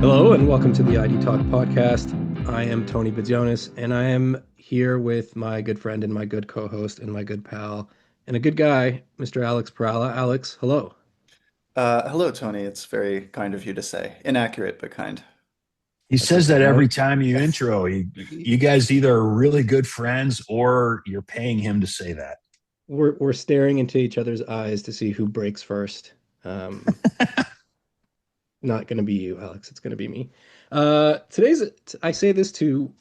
Hello and welcome to the ID Talk podcast. I am Tony Bidzonis and I am here with my good friend and my good co-host and my good pal and a good guy, Mr. Alex Perala. Alex, hello. Hello, Tony. It's very kind of you to say. Inaccurate, but kind. He That's says okay. that No, every time you intro. You guys either are really good friends or you're paying him to say that. we're staring into each other's eyes to see who breaks first. Um, Not going to be you, Alex. It's going to be me. Today's I say this too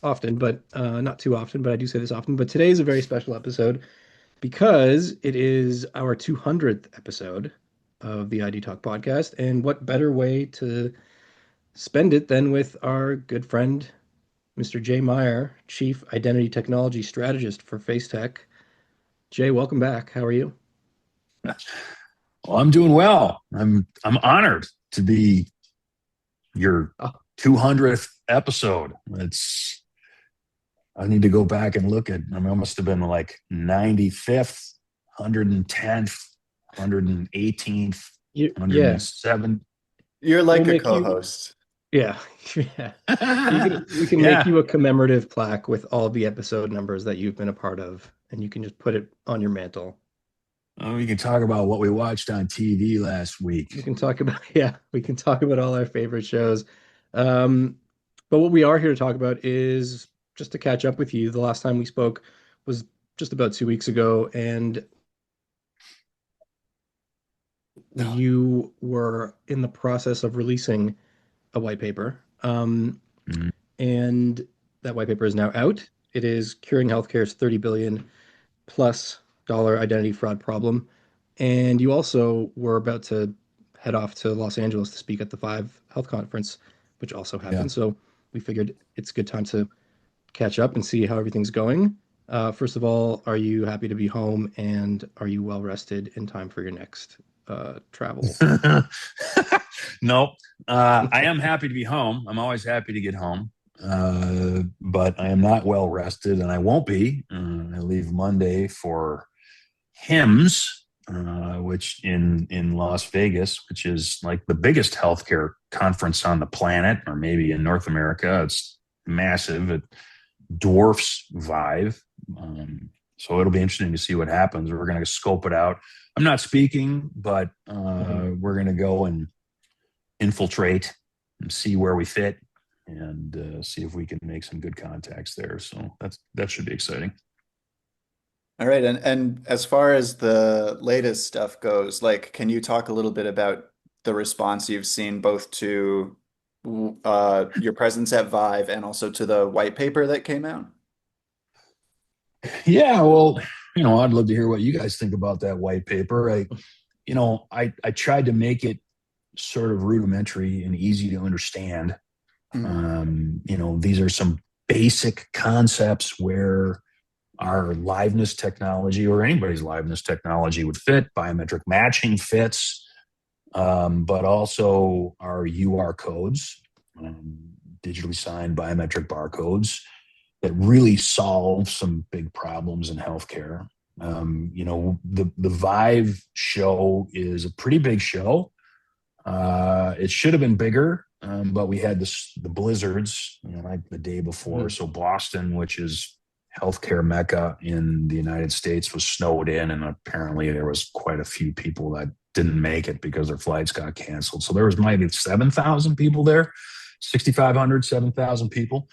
often, but not too often, but I do say this often. But today is a very special episode because it is our 200th episode of the ID Talk podcast. And what better way to spend it than with our good friend, Mr. Jay Meier, Chief Identity Technology Strategist for FaceTec. Jay, welcome back. How are you? Well, I'm doing well. I'm honored to be your Oh, 200th episode. I need to go back and look at. I must have been like 95th, 110th, 118th, yeah, 107th. You're we'll like a make you, co-host. yeah, yeah. We can make Yeah. you a commemorative plaque with all the episode numbers that you've been a part of, and you can just put it on your mantle. We can talk about what we watched on TV last We week. can talk about, yeah, we can talk about all our favorite shows. Um, but what we are here to talk about is just to catch up with you. The last time we spoke was just about 2 weeks ago, and you were in the process of releasing a white paper. Mhm. And that white paper is now out. It is Curing Healthcare's 30 billion plus dollar identity fraud problem. And you also were about to head off to Los Angeles to speak at the ViVE Health Conference, which also Yeah. happened. So we figured it's a good time to catch up and see how everything's going. First of all, are you happy to be home and are you well rested in time for your next travel? Nope. I Okay. am happy to be home. I'm always happy to get home. But I am not well rested and I won't be. I leave Monday for HIMSS, which in Las Vegas, which is like the biggest healthcare conference on the planet, or maybe in North America. It's massive. It dwarfs ViVE. So it'll be interesting to see what happens. We're going to scope it out. I'm not speaking, but Mhm. we're going to go and infiltrate and see where we fit and see if we can make some good contacts there. So that should be exciting. All right, and as far as the latest stuff goes, like, can you talk a little bit about the response you've seen both to your presence at ViVE and also to the white paper that came out? Yeah, well, I'd love to hear what you guys think about that white paper. I tried to make it sort of rudimentary and easy to understand. Mhm. These are some basic concepts where our liveness technology or anybody's liveness technology would fit. Biometric matching fits, but also our UR codes, um, digitally signed biometric barcodes that really solve some big problems in healthcare. The ViVE show is a pretty big show. It should have been bigger, but we had the blizzards, like the day before. Mhm. So Boston, which is healthcare mecca in the United States, was snowed in, and apparently there was quite a few people that didn't make it because their flights got canceled. So there was maybe 7,000 people there, 6,500, 7,000 people.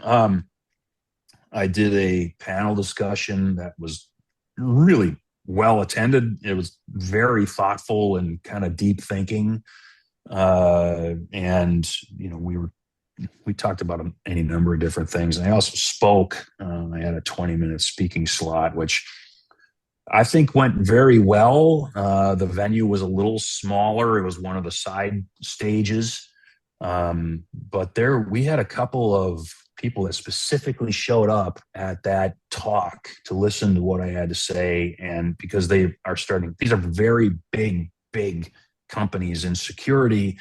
um, I did a panel discussion that was really well attended. It was very thoughtful and kind of deep thinking. And we talked about any number of different things. And I also spoke. I had a 20-minute speaking slot, which I think went very well. The venue was a little smaller. It was one of the side stages. But there we had a couple of people that specifically showed up at that talk to listen to what I had to say. And because these are very big companies in security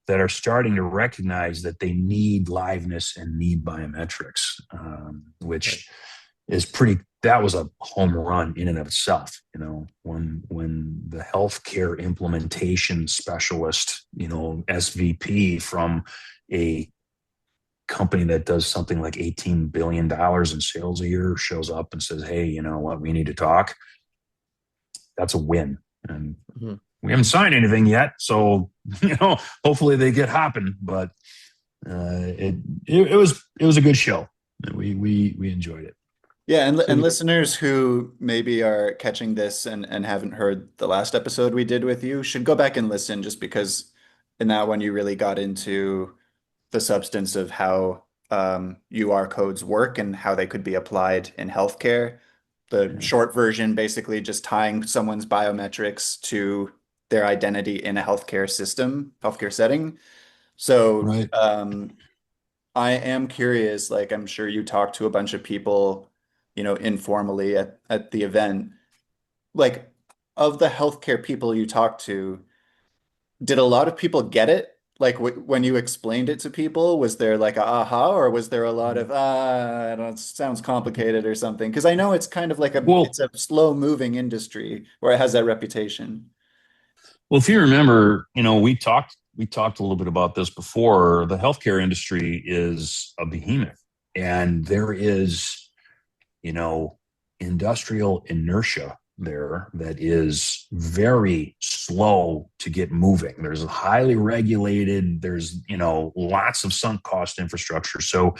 that are starting to recognize that they need liveness and need biometrics, Right. which is pretty. That was a home run in and of itself. When the healthcare implementation specialist, SVP from a company that does something like $18 billion in sales a year shows up and says, "Hey, you know what? We need to talk." That's a win. And Mhm. we haven't signed anything yet, so hopefully they get hopping. But it was a good show. We enjoyed it. Yeah, and So listeners who maybe are catching this and haven't heard the last episode we did with you should go back and listen just because in that one you really got into the substance of how UR codes work and how they could be applied in healthcare. The Yeah. short version basically just tying someone's biometrics to their identity in a healthcare system, healthcare setting. So Right. I am curious, like I'm sure you talked to a bunch of people, informally at the event. Like of the healthcare people you talked to, did a lot of people get it? Like w when you explained it to people, was there like a aha, or was there a lot of I don't know, it sounds complicated or something? Because I know it's kind of like Well, it's a slow moving industry where it has that reputation. well, if you remember, we talked a little bit about this before. The healthcare industry is a behemoth, and there is, you know, industrial inertia there that is very slow to get moving. There's highly regulated, there's, lots of sunk cost infrastructure. So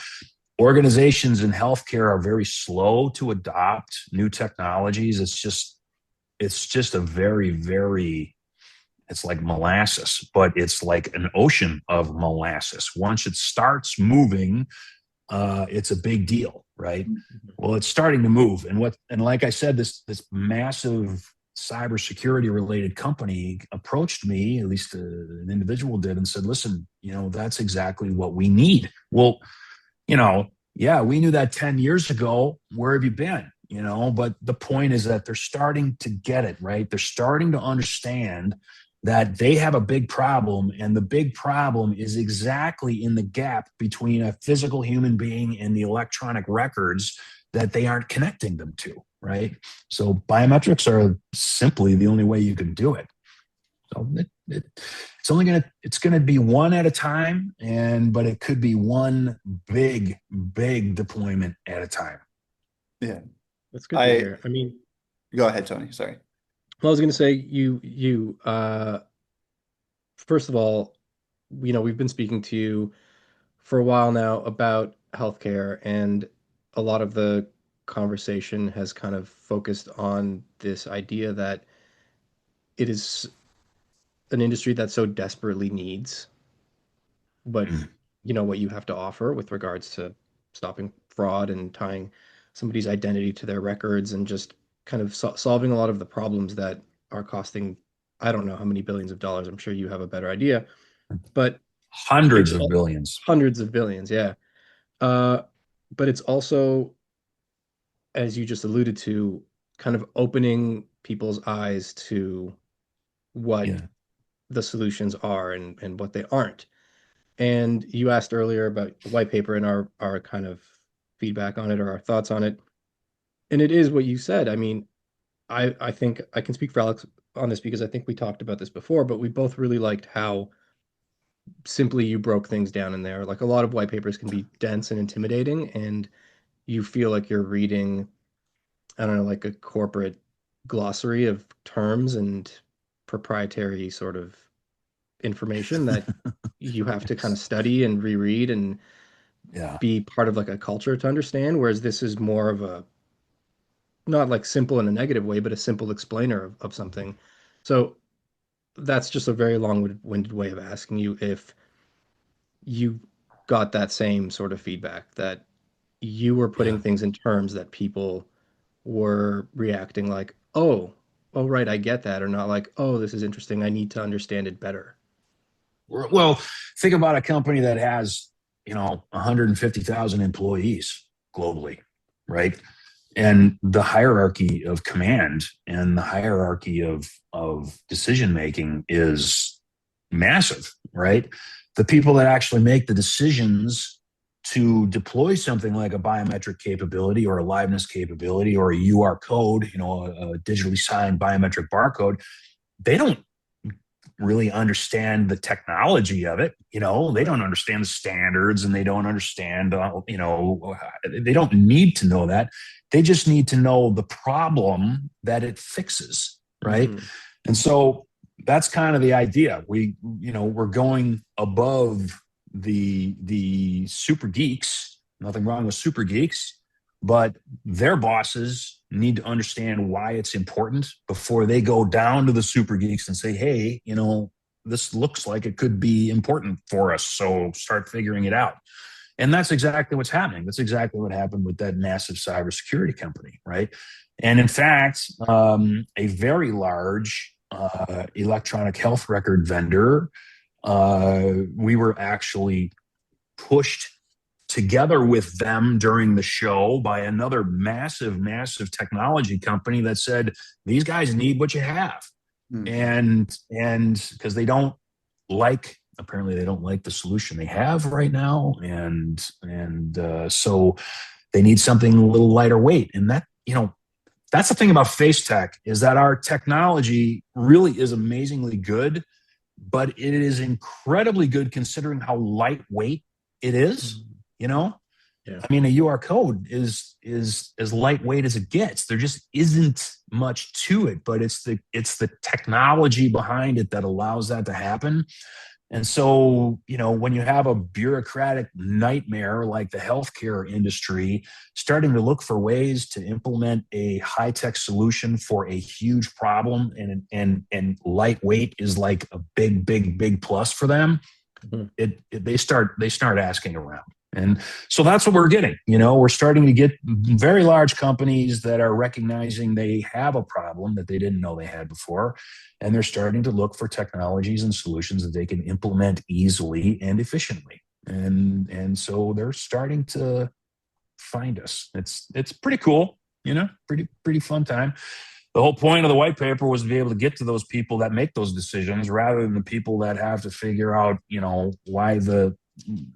organizations in healthcare are very slow to adopt new technologies. It's just a very, very, it's like molasses, but it's like an ocean of molasses. Once it starts moving, it's a big deal, right? Mhm. Well, it's starting to move, and like I said, this massive cybersecurity related company approached me, at least an individual did, and said, "Listen, that's exactly what we need." Well, yeah, we knew that 10 years ago. Where have you been? But the point is that they're starting to get it, right? They're starting to understand that they have a big problem, and the big problem is exactly in the gap between a physical human being and the electronic records that they aren't connecting them to, right? So biometrics are simply the only way you can do it. So it's gonna be one at a time, but it could be one big deployment at a time. Yeah. that's good to I hear. I mean, Go ahead, Tony. Sorry. well, I was going to say you first of all, we've been speaking to you for a while now about healthcare, and a lot of the conversation has kind of focused on this idea that it is an industry that so desperately needs what Mm. what you have to offer with regards to stopping fraud and tying somebody's identity to their records and just kind of solving a lot of the problems that are costing I don't know how many billions of dollars. I'm sure you have a better idea, but Hundreds it's of billions. hundreds of billions, yeah. Uh, but it's also, as you just alluded to, kind of opening people's eyes to what Yeah. the solutions are and what they aren't. And you asked earlier about the white paper and our kind of feedback on it or our thoughts on it. And it is what you said. I mean, I think I can speak for Alex on this because I think we talked about this before, but we both really liked how simply you broke things down in there. Like a lot of white papers can be dense and intimidating, and you feel like you're reading, I don't know, like a corporate glossary of terms and proprietary sort of information that you have to kind of Yes. study and reread and Yeah. be part of like a culture to understand. Whereas this is more of a not like simple in a negative way, but a simple explainer of something. So that's just a very long-winded way of asking you if you got that same sort of feedback that you were putting Yeah. things in terms that people were reacting like, oh, right, I get that, or not like, oh, this is interesting. I need to understand it better. Well, think about a company that has, 150,000 employees globally, right? And the hierarchy of command and the hierarchy of decision making is massive, right? The people that actually make the decisions to deploy something like a biometric capability or a liveness capability or a UR code, a digitally signed biometric barcode, they don't really understand the technology of it. They don't understand the standards, and they don't understand, they don't need to know that. They just need to know the problem that it fixes, right? Mm-hmm. And so that's kind of the idea. We're going above the super geeks. Nothing wrong with super geeks, but their bosses need to understand why it's important before they go down to the super geeks and say, hey, this looks like it could be important for us, so start figuring it out. And that's exactly what's happening. That's exactly what happened with that massive cybersecurity company, right? And in fact, a very large electronic health record vendor, we were actually pushed together with them during the show by another massive, massive technology company that said, these guys need what you have. And because apparently they don't like the solution they have right now. And so they need something a little lighter weight. And that's the thing about FaceTec, is that our technology really is amazingly good, but it is incredibly good considering how lightweight it is. Yeah. I mean, a UR code is as lightweight as it gets. There just isn't much to it, but it's the technology behind it that allows that to happen. And so, when you have a bureaucratic nightmare like the healthcare industry starting to look for ways to implement a high-tech solution for a huge problem, and lightweight is like a big, big, big plus for them, they start asking around. And so that's what we're getting. We're starting to get very large companies that are recognizing they have a problem that they didn't know they had before. And they're starting to look for technologies and solutions that they can implement easily and efficiently. And so they're starting to find us. It's pretty cool, pretty fun time. The whole point of the white paper was to be able to get to those people that make those decisions rather than the people that have to figure out, why the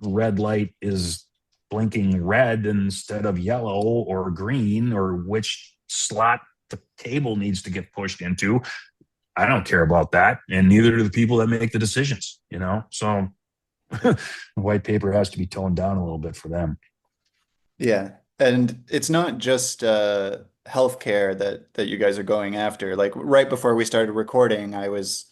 red light is blinking red instead of yellow or green, or which slot the cable needs to get pushed into. I don't care about that, and neither do the people that make the decisions, so the white paper has to be toned down a little bit for them. Yeah. And it's not just healthcare that you guys are going after. Like right before we started recording, I was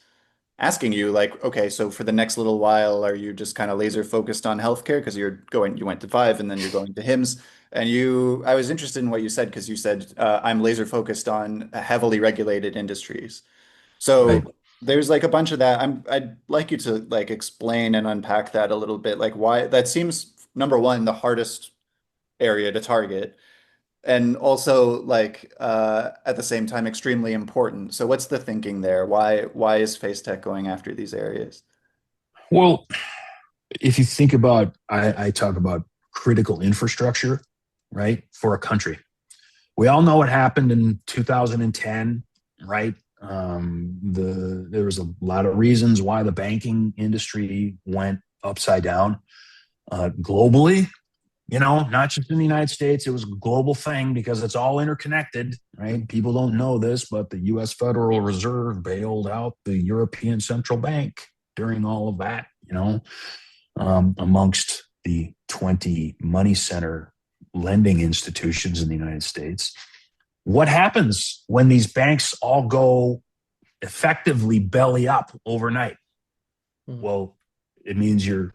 asking you like, okay, so for the next little while, are you just kind of laser focused on healthcare? Because you went to ViVE and then you're going to HIMSS. And I was interested in what you said, because you said, I'm laser focused on heavily regulated industries. Right. So there's like a bunch of that. I'd like you to like explain and unpack that a little bit. Like why that seems, number one, the hardest area to target, and also like at the same time extremely important. So what's the thinking there? Why is FaceTec going after these areas? Well, if you think about, I talk about critical infrastructure, right, for a country. We all know what happened in 2010, right? There was a lot of reasons why the banking industry went upside down globally. Not just in the United States. It was a global thing because it's all interconnected, right? People don't know this, but the U.S. Federal Reserve bailed out the European Central Bank during all of that, amongst the 20 money center lending institutions in the United States. What happens when these banks all go effectively belly up overnight? Well, it means your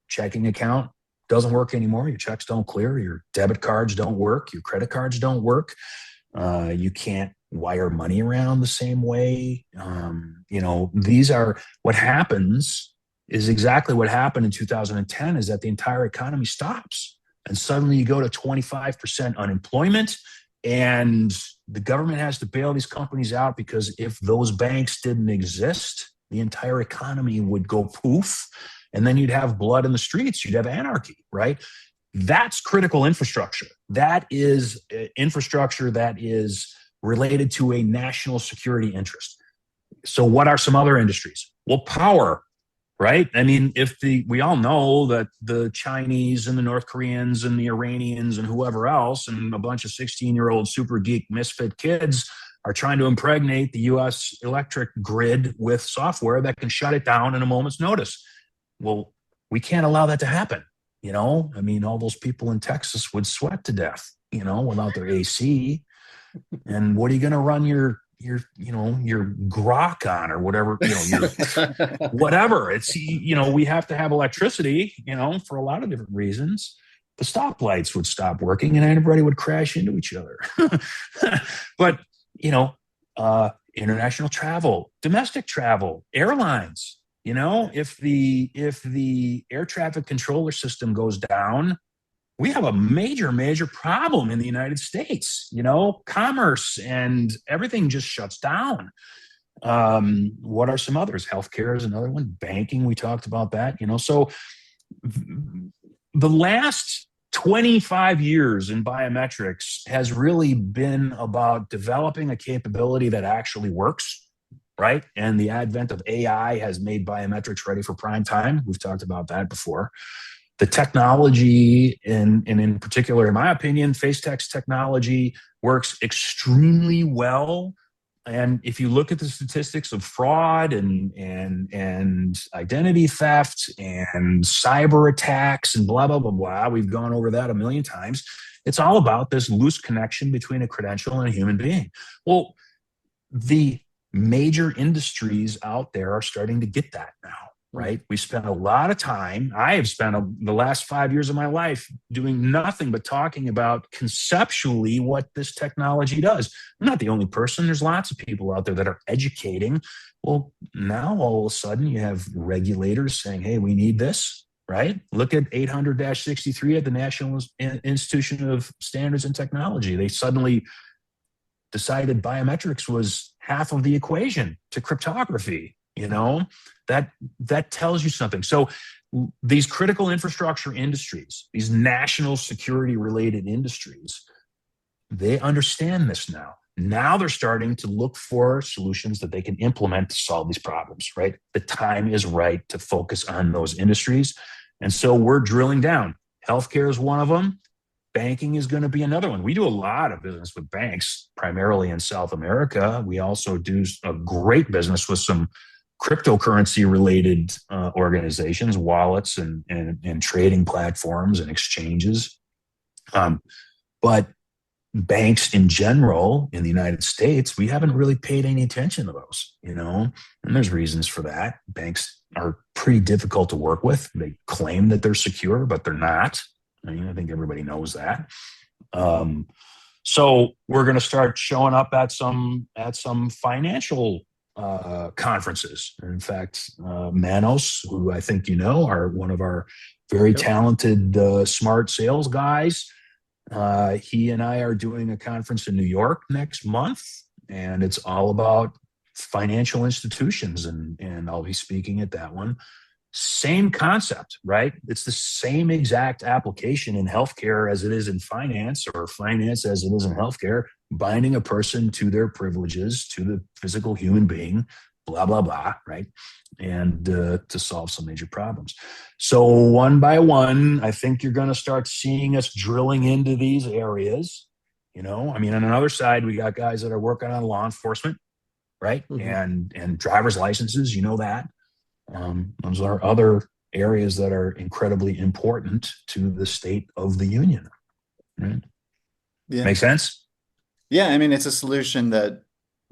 checking account doesn't work anymore. Your checks don't clear. Your debit cards don't work. Your credit cards don't work. You can't wire money around the same way. These are what happens is exactly what happened in 2010, is that the entire economy stops. And suddenly you go to 25% unemployment, and the government has to bail these companies out, because if those banks didn't exist, the entire economy would go poof. And then you'd have blood in the streets. You'd have anarchy, right? That's critical infrastructure. That is infrastructure that is related to a national security interest. So what are some other industries? Well, power. right? I mean, we all know that the Chinese and the North Koreans and the Iranians and whoever else and a bunch of 16-year-old super geek misfit kids are trying to impregnate the US electric grid with software that can shut it down in a moment's notice. Well, we can't allow that to happen. I mean, all those people in Texas would sweat to death, without their AC. And what are you going to run your grok on, or whatever, your whatever. We have to have electricity, for a lot of different reasons. The stoplights would stop working and everybody would crash into each other. But, international travel, domestic travel, airlines, if the air traffic controller system goes down, we have a major, major problem in the United States. Commerce and everything just shuts down. What are some others? Healthcare is another one. Banking, we talked about that. So the last 25 years in biometrics has really been about developing a capability that actually works, right? And the advent of AI has made biometrics ready for prime time. We've talked about that before. The technology, and in particular, in my opinion, FaceTec's technology works extremely well. And if you look at the statistics of fraud and identity theft and cyber attacks and blah, blah, blah, blah, we've gone over that a million times. It's all about this loose connection between a credential and a human being. Well, the major industries out there are starting to get that now. Right? We spent a lot of time. I have spent the last 5 years of my life doing nothing but talking about conceptually what this technology does. I'm not the only person. There's lots of people out there that are educating. Well, now all of a sudden you have regulators saying, hey, we need this, right? Look at 800-63 at the National Institution of Standards and Technology. They suddenly decided biometrics was half of the equation to cryptography. That tells you something. So these critical infrastructure industries, these national security related industries, they understand this now. Now they're starting to look for solutions that they can implement to solve these problems, right? The time is right to focus on those industries. And so we're drilling down. Healthcare is one of them. Banking is going to be another one. We do a lot of business with banks, primarily in South America. We also do a great business with some cryptocurrency related organizations, wallets and trading platforms and exchanges. But banks in general in the United States, we haven't really paid any attention to those, and there's reasons for that. Banks are pretty difficult to work with. They claim that they're secure, but they're not. I think everybody knows that. So we're going to start showing up at some financial conferences. In fact, Manos, who I think are one of our very talented, smart sales guys. He and I are doing a conference in New York next month, and it's all about financial institutions, and I'll be speaking at that one. Same concept, right? It's the same exact application in healthcare as it is in finance, or finance as it is in healthcare, binding a person to their privileges, to the physical human being, blah, blah, blah, right? And to solve some major problems. So one by one, I think you're going to start seeing us drilling into these areas. On another side, we got guys that are working on law enforcement, right? Mm-hmm. And driver's licenses, that. Those are other areas that are incredibly important to the state of the union. Right? Yeah. Make sense? Yeah, it's a solution that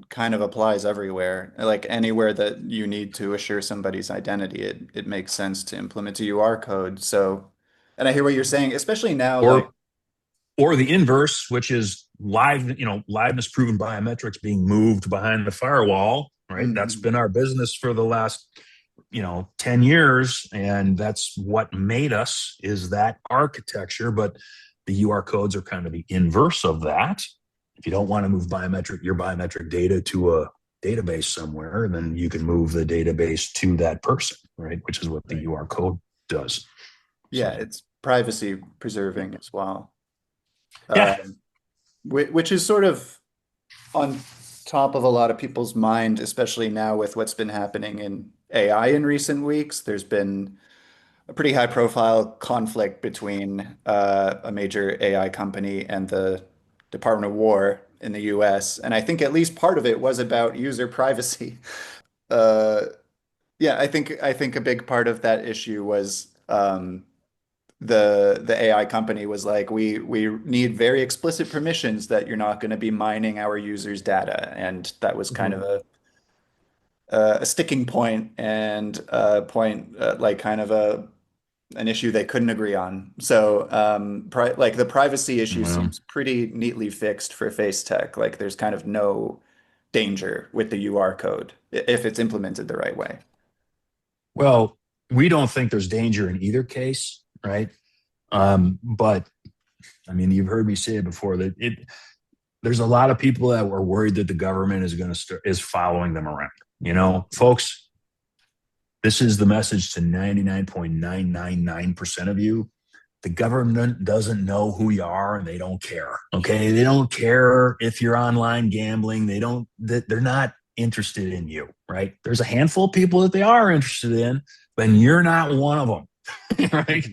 kind of applies everywhere. Like anywhere that you need to assure somebody's identity, it makes sense to implement a UR code. So, and I hear what you're saying, especially now, or the inverse, which is liveness proven biometrics being moved behind the firewall, right? Mm-hmm. That's been our business for the last 10 years. And that's what made us, is that architecture. But the UR codes are kind of the inverse of that. If you don't want to move your biometric data to a database somewhere, then you can move the database to that person, right? Which is what the UR code does. Yeah, it's privacy preserving as well. Yeah. Which is sort of on top of a lot of people's mind, especially now with what's been happening in AI in recent weeks. There's been a pretty high profile conflict between a major AI company and the Department of War in the US. And I think at least part of it was about user privacy. Uh, yeah, I think a big part of that issue was the AI company was like, we need very explicit permissions that you're not going to be mining our users' data, and that was kind Mhm. of a sticking point and a point like kind of a an issue they couldn't agree on. So like the privacy issue Well, seems pretty neatly fixed for FaceTech. Like there's kind of no danger with the UR code if it's implemented the right way. well, we don't think there's danger in either case, right? But I mean, you've heard me say it before that there's a lot of people that were worried that the government is going to is following them around. You know, folks, this is the message to 99.999% of you. The government doesn't know who you are and they don't care. Okay. They don't care if you're online gambling. They're not interested in you, right? There's a handful of people that they are interested in, but you're not one of them, right?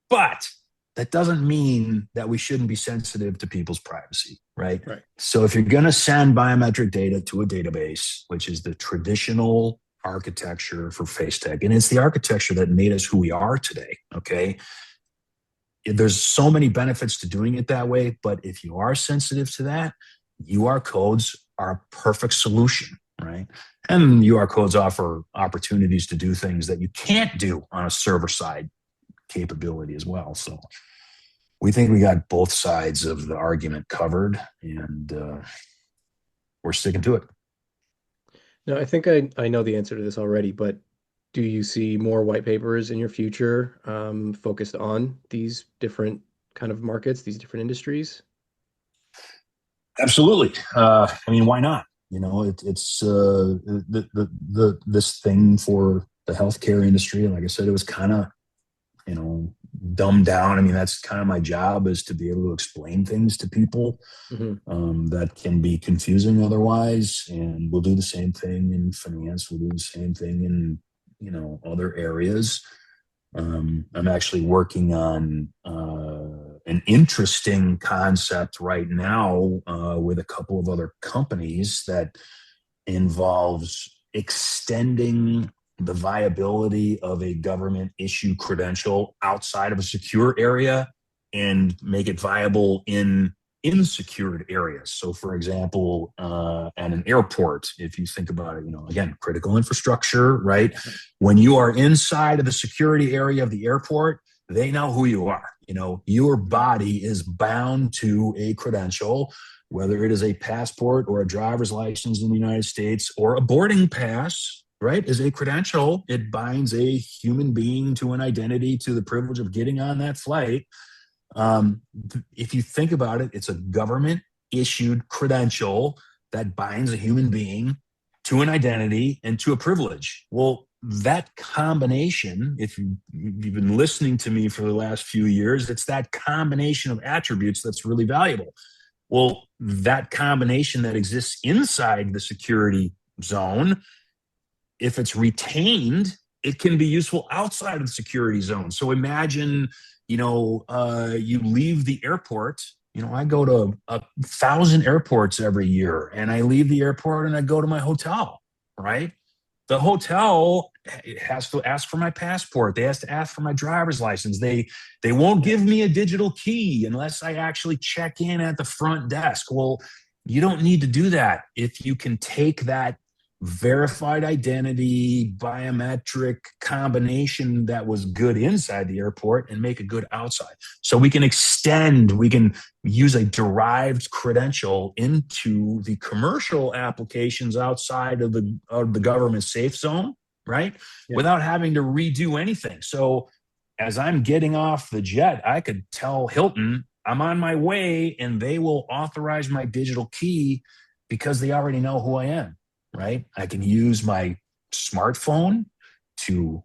But that doesn't mean that we shouldn't be sensitive to people's privacy, right? Right. So if you're going to send biometric data to a database, which is the traditional architecture for FaceTech, and it's the architecture that made us who we are today, okay? There's so many benefits to doing it that way, but if you are sensitive to that, UR codes are a perfect solution, right? And UR codes offer opportunities to do things that you can't do on a server side capability as well. So we think we got both sides of the argument covered, and we're sticking to it. No, I think I know the answer to this already, but do you see more white papers in your future focused on these different kind of markets, these different industries? Absolutely. I mean, why not? You know, it's this thing for the healthcare industry. Like I said, it was kind of, you know, dumbed down. I mean, that's kind of my job, is to be able to explain things to people Hmm. that can be confusing otherwise. And we'll do the same thing in finance. We'll do the same thing in, you know, other areas. I'm actually working on an interesting concept right now with a couple of other companies that involves extending the viability of a government issue credential outside of a secure area and make it viable in insecured areas. So, for example, at an airport, if you think about it, you know, again, critical infrastructure, right? When you are inside of the security area of the airport, they know who you are. You know, your body is bound to a credential, whether it is a passport or a driver's license in the United States or a boarding pass, right, is a credential. It binds a human being to an identity, to the privilege of getting on that flight. If you think about it, it's a government issued credential that binds a human being to an identity and to a privilege. Well, that combination, if you've been listening to me for the last few years, it's that combination of attributes that's really valuable. Well, that combination that exists inside the security zone, if it's retained, it can be useful outside of the security zone. So imagine, you know, you leave the airport. You know, I go to 1,000 airports every year, and I leave the airport and I go to my hotel, right? The hotel has to ask for my passport. They have to ask for my driver's license. They won't give me a digital key unless I actually check in at the front desk. Well, you don't need to do that if you can take that verified identity biometric combination that was good inside the airport and make it good outside. So we can extend, we can use a derived credential into the commercial applications outside of the government safe zone, right? Yeah. Without having to redo anything. So as I'm getting off the jet, I could tell Hilton I'm on my way and they will authorize my digital key because they already know who I am, right? I can use my smartphone to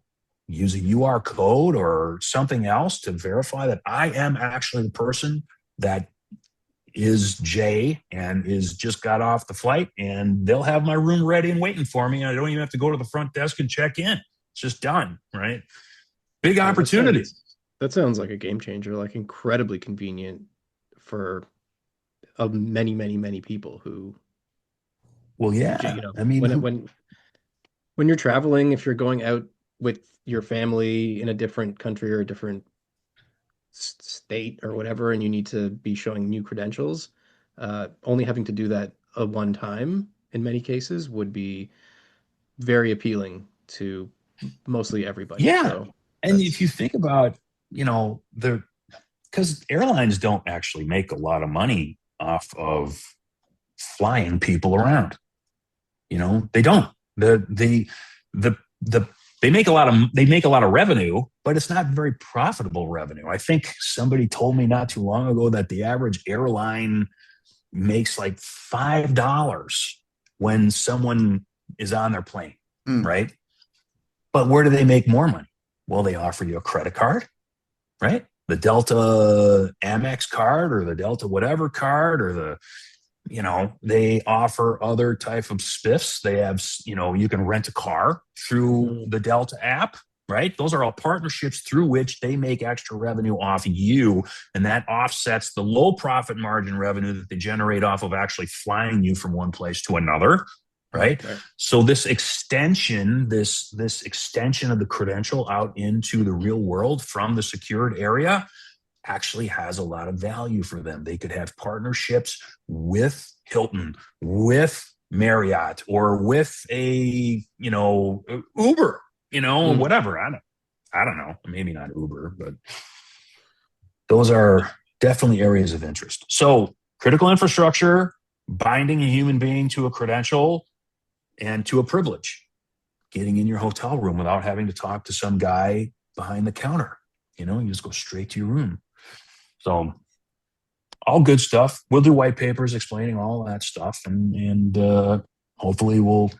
use a UR code or something else to verify that I am actually the person that is Jay and is just got off the flight, and they'll have my room ready and waiting for me. And I don't even have to go to the front desk and check in. It's just done, right? Big Yeah, opportunity. that sounds like a game changer, like incredibly convenient for many people who, Well, you yeah. know, I mean, who, when you're traveling, if you're going out with your family in a different country or a different state or whatever, and you need to be showing new credentials, only having to do that a one time in many cases would be very appealing to mostly everybody. yeah. So And if that's you think about, the because airlines don't actually make a lot of money off of flying people around. They don't. The the they make a lot of revenue, but it's not very profitable revenue. I think somebody told me not too long ago that the average airline makes like $5 when someone is on their plane, Mm. right? But where do they make more money? Well, they offer you a credit card, right? The Delta Amex card or the Delta whatever card or they offer other type of spiffs. They have, you can rent a car through mm, the Delta app, right? Those are all partnerships through which they make extra revenue off you. And that offsets the low profit margin revenue that they generate off of actually flying you from one place to another. Right. right. So this extension of the credential out into the real world from the secured area actually has a lot of value for them. They could have partnerships with Hilton, with Marriott, or with Uber, Mm. whatever. I don't know. Maybe not Uber, but those are definitely areas of interest. So critical infrastructure, binding a human being to a credential and to a privilege, getting in your hotel room without having to talk to some guy behind the counter. You just go straight to your room. So all good stuff. We'll do white papers explaining all that stuff, and hopefully we'll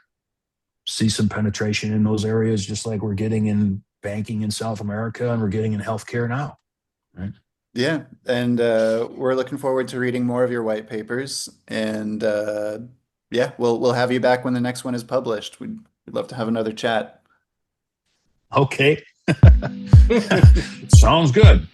see some penetration in those areas, just like we're getting in banking in South America and we're getting in healthcare now. Right? Yeah, and we're looking forward to reading more of your white papers. And yeah, we'll have you back when the next one is published. We'd love to have another chat. Okay, sounds good.